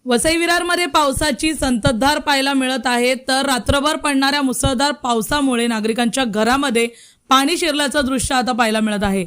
वसई विरारमध्ये पावसाची संततधार पाहायला मिळत आहे। तर रात्रभर पडणाऱ्या मुसळधार पावसामुळे नागरिकांच्या घरामध्ये पाणी शिरल्याचं दृश्य आता पाहायला मिळत आहे।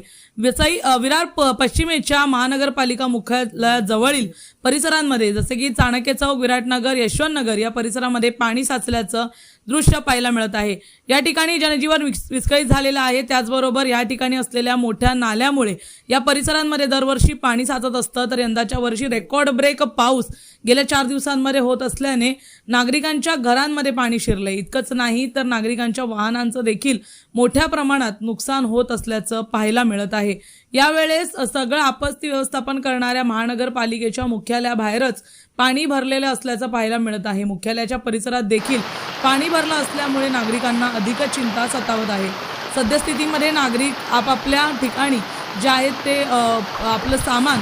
विरार पश्चिमेच्या महानगरपालिका मुख्यालयाजवळील परिसरांमध्ये जसे की चाणक्य चौक, विराटनगर, यशवंत नगर या परिसरामध्ये पाणी साचल्याचं दृश्य पाहायला मिळत आहे। या ठिकाणी जनजीवन विस्कळीत झालेलं आहे। त्याचबरोबर या ठिकाणी असलेल्या मोठ्या नाल्यामुळे या परिसरांमध्ये दरवर्षी पाणी साचत असतं। तर यंदाच्या वर्षी रेकॉर्ड ब्रेक पाऊस गेल्या 4 दिवसांमध्ये होत असल्याने नागरिकांच्या घरांमध्ये पाणी शिरले। इतकंच नाही तर नागरिकांच्या वाहनांचं देखील मोठ्या प्रमाणात नुकसान होत असल्याचं पाहायला मिळत आहे। यावेळेस सगळं आपत्ती व्यवस्थापन करणाऱ्या महानगरपालिकेच्या मुख्यालयाबाहेरच पाणी भरलेलं असल्याचं पाहायला मिळत आहे। मुख्यालयाच्या परिसरात देखील पाणी भरलं असल्यामुळे नागरिकांना अधिकच चिंता सतावत आहे। सद्यस्थितीमध्ये नागरिक आपापल्या ठिकाणी जे आहेत ते आपलं सामान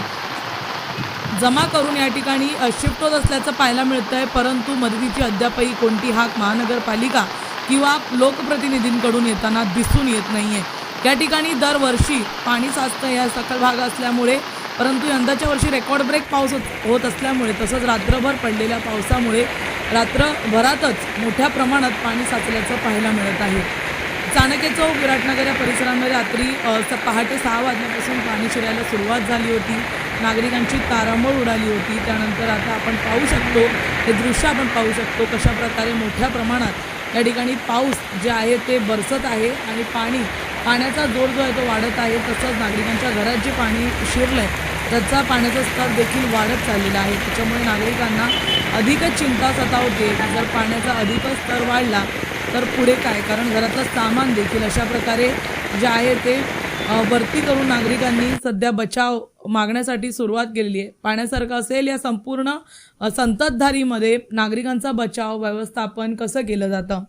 जमा करून या ठिकाणी शिफ्ट होत असल्याचं पाहायला मिळत आहे। परंतु मदतीची अद्यापही कोणती हाक महानगरपालिका किंवा लोकप्रतिनिधींकडून येताना दिसून येत नाहीये। या ठिकाणी दरवर्षी पाणी साचतं या सखल भाग असल्यामुळे, परंतु यंदाच्या वर्षी रेकॉर्ड ब्रेक पाऊस होत असल्यामुळे तसंच रात्रभर पडलेल्या पावसामुळे रात्रभरातच मोठ्या प्रमाणात पाणी साचल्याचं पाहायला मिळत आहे। चाणक्य चौक, विराटनगर या परिसरांमध्ये रात्री पहाटे 6 वाजल्यापासून पाणी शिरायला सुरुवात झाली होती। नागरिकांची तारांबळ उडाली होती। त्यानंतर आता आपण पाहू शकतो, हे दृश्य आपण पाहू शकतो कशा प्रकारे मोठ्या प्रमाणात या ठिकाणी पाऊस जे आहे ते बरसत आहे आणि पाण्याचा जोर जो आहे तो वाढत आहे। तसंच नागरिकांच्या घरात जे पाणी शिरलंय त्याचा पाण्याचा स्तर देखील वाढत चाललेला आहे। त्याच्यामुळे नागरिकांना अधिकच चिंता सतावते। जर पाण्याचा अधिकच स्तर वाढला तर पुढे काय, कारण घरातलं सामान देखील अशा प्रकारे जे आहे ते भरती करून नागरिकांनी सध्या बचाव मागण्यासाठी सुरुवात केलेली आहे। पाण्यासारखं असेल या संपूर्ण संततधारीमध्ये नागरिकांचा बचाव व्यवस्थापन कसं केलं जातं?